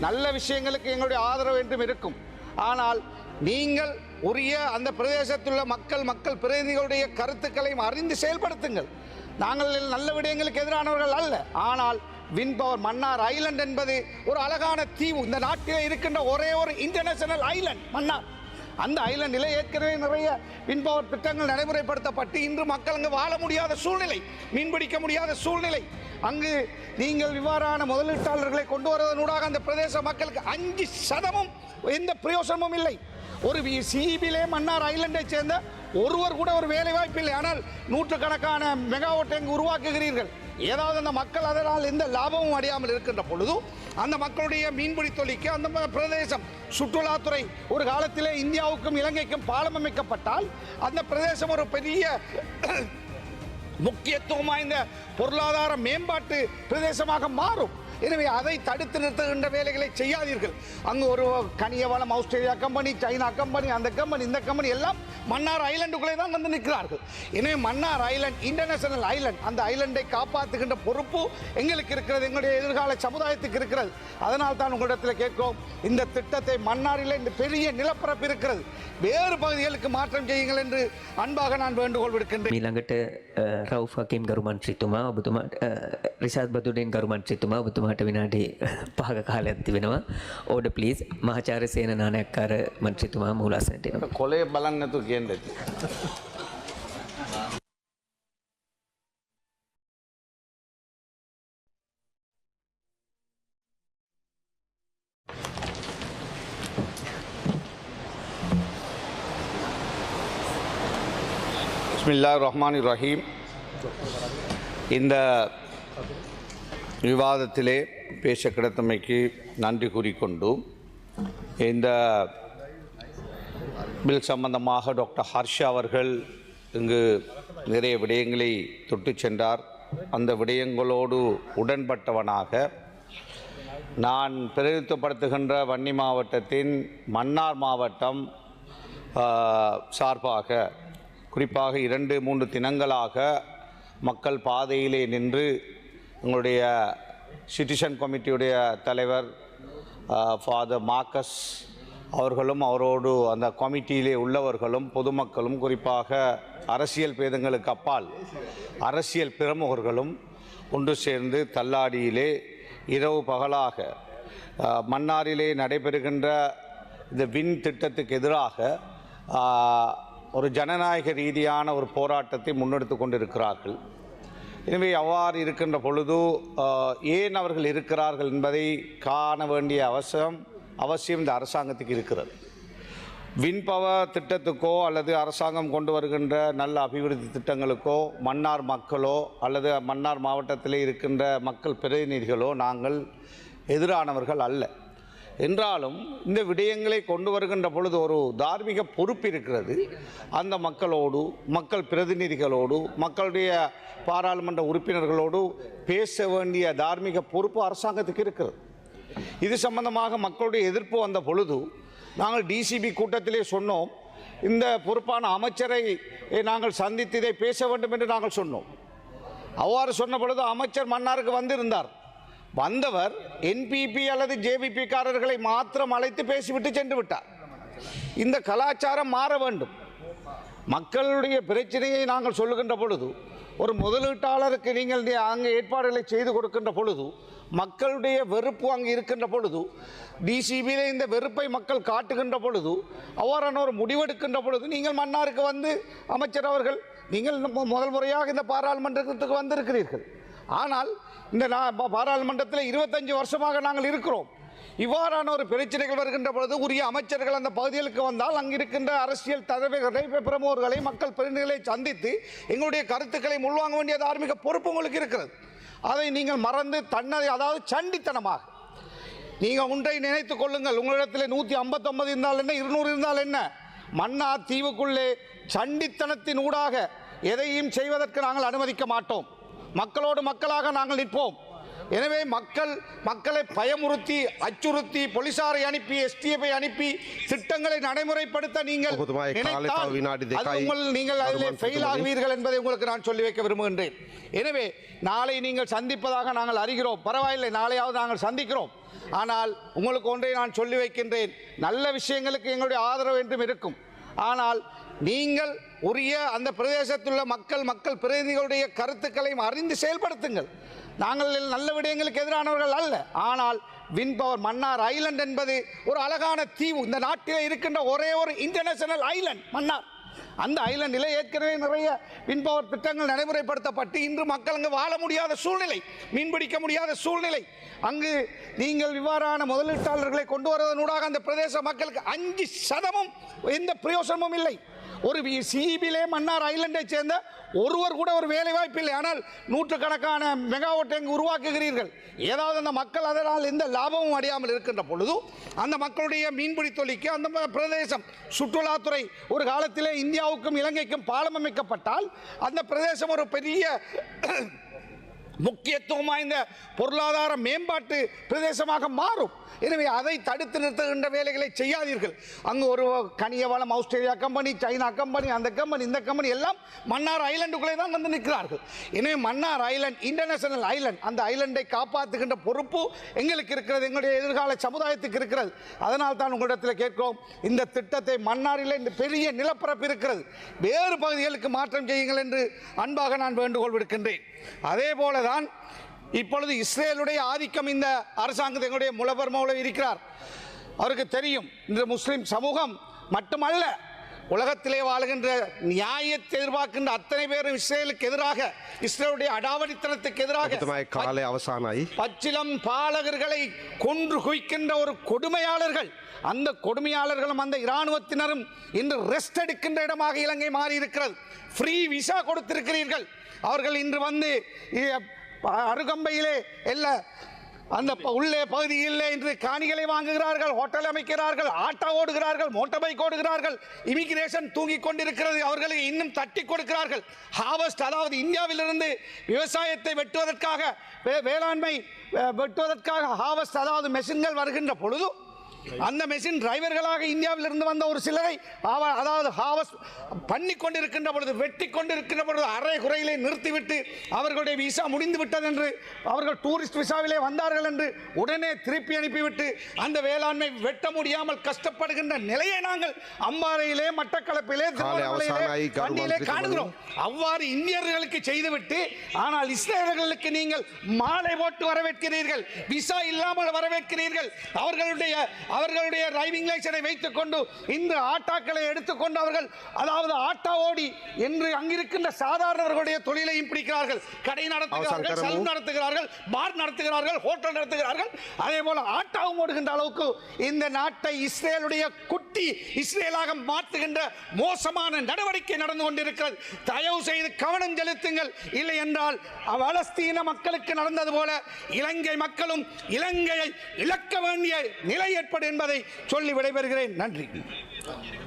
நல்ல விஷயங்களுக்கு எங்களுடைய ஆதரவு என்றும் இருக்கும். ஆனால் நீங்கள் உரிய அந்த பிரதேசத்தில் உள்ள மக்கள் பிரதிநிதிகளுடைய கருத்துக்களையும் அறிந்து செயல்படுத்துங்கள். நாங்கள் நல்ல விடயங்களுக்கு எதிரானவர்கள் அல்ல. ஆனால் வின் பவர் மன்னார் ஐலண்ட் என்பது ஒரு அழகான தீவு. இந்த நாட்டிலே இருக்கின்ற ஒரே ஒரு இன்டர்நேஷனல் ஐலண்ட் மன்னார். அந்த ஐலண்டில் ஏற்கனவே நிறைய வின் பவர் திட்டங்கள் நடைமுறைப்படுத்தப்பட்டு இன்று மக்கள் அங்கு வாழ முடியாத சூழ்நிலை, மீன்பிடிக்க முடியாத சூழ்நிலை. அங்கு நீங்கள் இவ்வாறான முதலீட்டாளர்களை கொண்டு வருவதனூடாக அந்த பிரதேச மக்களுக்கு 5% எந்த பிரயோசனமும் இல்லை. ஒரு சிபிலே மன்னார் ஐலண்டை சேர்ந்த ஒருவர் கூட ஒரு வேலை வாய்ப்பு இல்லை. ஆனால் நூற்றுக்கணக்கான மெகாவாட் அங்கு உருவாக்குகிறீர்கள். ஏதாவது அந்த மக்கள் அதனால் எந்த லாபமும் அடையாமல் இருக்கின்ற பொழுது அந்த மக்களுடைய மீன்பிடி தொழிலுக்கு அந்த பிரதேசம் சுற்றுலாத்துறை ஒரு காலத்திலே இந்தியாவுக்கும் இலங்கைக்கும் பாலம் அமைக்கப்பட்டால் அந்த பிரதேசம் ஒரு பெரிய முக்கியத்துவம் வாய்ந்த பொருளாதார மேம்பாட்டு பிரதேசமாக மாறும். எனவே அதை தடுத்து நிறுத்துகின்ற வேலைகளை செய்யாதீர்கள். அங்கு ஒரு கனிய வளம் ஆஸ்திரேலியா கம்பெனி, சைனா கம்பெனி, அந்த கம்பெனி, இந்த கம்பெனி எல்லாம் மன்னார் ஐலண்டுக்குள்ளே தான் வந்து நிற்கிறார்கள். எனவே மன்னார் ஐலண்ட் இன்டர்நேஷனல் ஐலண்ட், அந்த ஐலண்டை காப்பாற்றுகின்ற பொறுப்பு எங்களுக்கு இருக்கிறது, எங்களுடைய எதிர்கால சமுதாயத்துக்கு இருக்கிறது. அதனால் தான் உங்களிடத்தில் கேட்கிறோம், இந்த திட்டத்தை மன்னாரில் இந்த பெரிய நிலப்பரப்பு இருக்கிறது, வேறு பகுதிகளுக்கு மாற்றம் செய்யுங்கள் என்று அன்பாக நான் வேண்டுகோள் விடுக்கின்றேன். ඊළඟට රවුෆ් හකීම් ගරු මන්ත්‍රීතුමා ඔබතුමාට රිෂාඩ් බදුඩින් ගරු මන්ත්‍රීතුමා ඔබතුමාට විනාඩි 5ක කාලයක් තිබෙනවා. Order please. මහාචාර්ය සේන නානායක්කාර මන්ත්‍රීතුමා මූලාසනයට එනවා. කොලේ බලන්න නැතුව කියන්නේ. பிஸ்மில்லாஹிர் ரஹ்மானிர் ரஹீம். இந்த விவாதத்திலே பேச கிடைத்தமைக்கு நன்றி கூறிக்கொண்டு, இந்த பில் சம்பந்தமாக டாக்டர் ஹர்ஷா அவர்கள் இங்கு நிறைய விடயங்களை தொட்டு சென்றார். அந்த விடயங்களோடு உடன்பட்டவனாக நான் பிரதிநிதித்துவப்படுத்துகின்ற வன்னி மாவட்டத்தின் மன்னார் மாவட்டம் சார்பாக குறிப்பாக 2-3 தினங்களாக மக்கள் பாதையிலே நின்று எங்களுடைய சிட்டிசன் கமிட்டியுடைய தலைவர் ஃபாதர் மார்க்கஸ் அவர்களும் அவரோடு அந்த கமிட்டியிலே உள்ளவர்களும் பொதுமக்களும் குறிப்பாக அரசியல் பேதங்களுக்கு அப்பால் அரசியல் பிரமுகர்களும் ஒன்று சேர்ந்து தள்ளாடியிலே இரவு பகலாக மன்னாரிலே நடைபெறுகின்ற இந்த வின் திட்டத்துக்கு எதிராக ஒரு ஜனநாயக ரீதியான ஒரு போராட்டத்தை முன்னெடுத்து கொண்டிருக்கிறார்கள். எனவே அவ்வாறு இருக்கின்ற பொழுது ஏன் அவர்கள் இருக்கிறார்கள் என்பதை காண வேண்டிய அவசியம் இந்த அரசாங்கத்துக்கு இருக்கிறது. வின் பவர் திட்டத்துக்கோ அல்லது அரசாங்கம் கொண்டு வருகின்ற நல்ல அபிவிருத்தி திட்டங்களுக்கோ மன்னார் மக்களோ அல்லது மன்னார் மாவட்டத்தில் இருக்கின்ற மக்கள் பிரதிநிதிகளோ நாங்கள் எதிரானவர்கள் அல்ல. என்றாலும் இந்த விடயங்களை கொண்டு வருகின்ற பொழுது ஒரு தார்மீக பொறுப்பு இருக்கிறது. அந்த மக்களோடு, மக்கள் பிரதிநிதிகளோடு, மக்களுடைய பாராளுமன்ற உறுப்பினர்களோடு பேச வேண்டிய தார்மீக பொறுப்பு அரசாங்கத்துக்கு இருக்கிறது. இது சம்பந்தமாக மக்களுடைய எதிர்ப்பு வந்த பொழுது நாங்கள் டிசிபி கூட்டத்திலே சொன்னோம், இந்த பொறுப்பான அமைச்சரை நாங்கள் சந்தித்து இதை பேச வேண்டும் என்று நாங்கள் சொன்னோம். அவ்வாறு சொன்ன பொழுது அமைச்சர் மன்னாருக்கு வந்திருந்தார். வந்தவர் என்பிபி அல்லது ஜேவிபி காரர்களை மாத்திரம் அழைத்து பேசிவிட்டு சென்று விட்டார். இந்த கலாச்சாரம் மாற வேண்டும். மக்களுடைய பிரச்சனையை நாங்கள் சொல்லுகின்ற பொழுது, ஒரு முதலீட்டாளருக்கு நீங்கள் அங்கே ஏற்பாடுகளை செய்து கொடுக்கின்ற பொழுது, மக்களுடைய வெறுப்பு அங்கே இருக்கின்ற பொழுது, டிசிபியிலே இந்த வெறுப்பை மக்கள் காட்டுகின்ற பொழுது, அவ்வாறான ஒரு முடிவெடுக்கின்ற பொழுது நீங்கள் மன்னாருக்கு வந்து அமைச்சர் அவர்கள் நீங்கள் முதல் முறையாக இந்த பாராளுமன்றத்துக்கு வந்திருக்கிறீர்கள். ஆனால் இந்த பாராளுமன்றத்தில் 25 வருஷமாக நாங்கள் இருக்கிறோம். இவ்வாறான ஒரு பிரச்சனைகள் வருகின்ற பொழுது உரிய அமைச்சர்கள் அந்த பகுதிகளுக்கு வந்தால் அங்கிருக்கின்ற அரசியல் தலைவர்களை, பிரமுகர்களை, மக்கள் பிரதிநிதிகளை சந்தித்து எங்களுடைய கருத்துக்களை உள்வாங்க வேண்டிய தார்மீக பொறுப்பு உங்களுக்கு இருக்கிறது. அதை நீங்கள் மறந்து அதாவது சண்டித்தனமாக நீங்கள் ஒன்றை நினைத்துக் கொள்ளுங்கள். உங்களிடத்தில் 159 இருந்தால் என்ன, 200 இருந்தால் என்ன, மன்னார் தீவுக்குள்ளே சண்டித்தனத்தின் ஊடாக எதையும் செய்வதற்கு நாங்கள் அனுமதிக்க மாட்டோம். மக்களோடு மக்களாக நாங்கள் நிற்போம். எனவே மக்களை பயமுறுத்தி அச்சுறுத்தி போலீசாரை அனுப்பி STF-ஐ அனுப்பி திட்டங்களை நடைமுறைப்படுத்த நீங்கள் நினைத்தால் நீங்கள் அதிலே ஃபெயில் ஆகுவீர்கள் என்பதை உங்களுக்கு நான் சொல்லி வைக்க விரும்புகின்றேன். எனவே நாளை நீங்கள் சந்திப்பதாக நாங்கள் அறிகிறோம், பரவாயில்லை, நாளையாவது நாங்கள் சந்திக்கிறோம். ஆனால் உங்களுக்கு ஒன்றை நான் சொல்லி வைக்கின்றேன், நல்ல விஷயங்களுக்கு எங்களுடைய ஆதரவு என்றும் இருக்கும். ஆனால் நீங்கள் உரிய அந்த பிரதேசத்தில் உள்ள மக்கள் பிரதிநிதிகளுடைய கருத்துக்களையும் அறிந்து செயல்படுத்துங்கள். நாங்கள் நல்ல விடயங்களுக்கு எதிரானவர்கள் அல்ல. ஆனால் வின் பவர் மன்னார் ஐலண்ட் என்பது ஒரு அழகான தீவு. இந்த நாட்டில் இருக்கின்ற ஒரே ஒரு இன்டர்நேஷனல் ஐலண்ட் மன்னார். அந்த ஐலண்டில் ஏற்கனவே நிறைய வின் பவர் திட்டங்கள் நடைமுறைப்படுத்தப்பட்டு இன்று மக்கள் அங்கு வாழ முடியாத சூழ்நிலை, மீன்பிடிக்க முடியாத சூழ்நிலை. அங்கு நீங்கள் இவ்வாறான முதலீட்டாளர்களை கொண்டு வருவதனூடாக அந்த பிரதேச மக்களுக்கு 5% எந்த பிரயோசனமும் இல்லை. ஒரு சிபிலே மன்னார் ஐலண்டை சேர்ந்த ஒருவர் கூட ஒரு வேலை வாய்ப்பு இல்லை. ஆனால் நூற்றுக்கணக்கான மெகாவாட் அங்கு உருவாக்குகிறீர்கள். ஏதாவது அந்த மக்கள் அதனால் எந்த லாபமும் அடையாமல் இருக்கின்ற பொழுது அந்த மக்களுடைய மீன்பிடி தொழிலுக்கு அந்த பிரதேசம் சுற்றுலாத்துறை ஒரு காலத்திலே இந்தியாவுக்கும் இலங்கைக்கும் பாலம் அமைக்கப்பட்டால் அந்த பிரதேசம் ஒரு பெரிய முக்கியத்துவம் வாய்ந்த பொருளாதார மேம்பாட்டு பிரதேசமாக மாறும். எனவே அதை தடுத்து நிறுத்துகின்ற வேலைகளை செய்யாதீர்கள். அங்கு ஒரு கனிய வளம் ஆஸ்திரேலியா கம்பெனி, சைனா கம்பெனி, அந்த கம்பெனி, இந்த கம்பெனி எல்லாம் மன்னார் ஐலண்டுக்குள்ளே தான் வந்து நிற்கிறார்கள். எனவே மன்னார் ஐலண்ட் இன்டர்நேஷனல் ஐலண்ட், அந்த ஐலண்டை காப்பாற்றுகின்ற பொறுப்பு எங்களுக்கு இருக்கிறது, எங்களுடைய எதிர்கால சமுதாயத்துக்கு இருக்கிறது. அதனால் தான் உங்களிடத்தில் கேட்கிறோம், இந்த திட்டத்தை மன்னாரில் இந்த பெரிய நிலப்பரப்பு இருக்கிறது, வேறு பகுதிகளுக்கு மாற்றம் செய்யுங்கள் என்று அன்பாக நான் வேண்டுகோள் விடுக்கின்றேன். அதே போலதான் இப்பொழுது இஸ்ரேலுடைய ஆதிக்கம் இந்த அரசாங்கத்தினுடைய முலவர் மௌலவி இருக்கிறார். அவருக்கு தெரியும், இந்த முஸ்லிம் சமூகம் மட்டுமல்ல, உலகத்திலே வாழ்கின்ற நியாயத்தை எதிர்பார்க்கின்ற அத்தனை பேரும் இஸ்ரேலுக்கு எதிராக, இஸ்ரேலுடைய அடாவடித்தனத்துக்கு எதிராக பச்சிலம் பாலகர்களை கொன்று குவிக்கின்ற ஒரு கொடுமையாளர்கள். அந்த கொடுமையாளர்களும் அந்த இராணுவத்தினரும் இன்று ரெஸ்ட் எடுக்கின்ற இடமாக இலங்கை மாறி இருக்கிறது. ஃப்ரீ விசா கொடுத்திருக்கிறீர்கள். அவர்கள் இன்று வந்து அருகம்பையிலே எல்லா அந்த உள்ளே பகுதியில் இன்று காணிகளை வாங்குகிறார்கள், ஹோட்டல் அமைக்கிறார்கள், ஆட்டோ ஓடுகிறார்கள், மோட்டார் பைக் ஓடுகிறார்கள். இமிகிரேஷன் தூங்கிக் கொண்டிருக்கிறது, அவர்களுக்கு இன்னும் தட்டி கொடுக்கிறார்கள். ஹார்வெஸ்ட், அதாவது இந்தியாவிலிருந்து விவசாயத்தை வெட்டுவதற்காக, வேளாண்மை வெட்டுவதற்காக ஹார்வெஸ்ட், அதாவது மெஷின்கள் வருகின்ற பொழுது அந்த மெஷின் டிரைவர்களாக இந்தியாவிலிருந்து வந்த ஒரு சிலரை அதாவது ஹார்வெஸ்ட் பண்ணி கொண்டிருக்கின்ற பொழுது, வெட்டி கொண்டிருக்கின்ற பொழுது அரை குறையிலே நிறுத்திவிட்டு அவர்களுடைய விசா முடிந்து விட்டது என்று, அவர்கள் டூரிஸ்ட் விசாவிலே வந்தார்கள் என்று உடனே திருப்பி அனுப்பிவிட்டு அந்த வேளாண்மை வெட்ட முடியாமல் கஷ்டப்படுகின்ற நிலையை நாங்கள் அம்பாறையிலே, மட்டக்களப்பிலே, திருநெல்வேலியிலே காணுகிறோம். அவ்வாறு இந்தியர்களுக்கு செய்துவிட்டு, ஆனால் இஸ்ரேலர்களுக்கு நீங்கள் மாலை போட்டு வரவேற்கிறீர்கள், விசா இல்லாமல் வரவேற்கிறீர்கள். அவர்களுடைய டிரைவிங் லைசனை வைத்துக் கொண்டு இந்த ஆட்டாக்களை எடுத்துக்கொண்டு அவர்கள், அதாவது ஆட்டா ஓடி என்று அங்கிருக்கின்ற சாதாரணவர்களுடைய தொழிலையும் பிடிக்கிறார்கள். கடை நடத்துகிறார்கள், சலூன் நடத்துகிறார்கள், பார் நடத்துகிறார்கள், ஹோட்டல் நடத்துகிறார்கள். அதே போல ஆட்டாவும் ஓடுகின்ற அளவுக்கு இந்த நாட்டை இஸ்ரேலுடைய குட்டி இஸ்ரேலாக மாற்றுகின்ற மோசமான நடவடிக்கை நடந்து கொண்டிருக்கிறது. தயவு செய்து கவனம் செலுத்துங்கள். இல்லை என்றால் பலஸ்தீன மக்களுக்கு நடந்தது போல இலங்கை மக்களும் இலங்கையை இழக்க வேண்டிய நிலை ஏற்படும் என்பதை சொல்லி விடைபெறுகிறேன். நன்றி.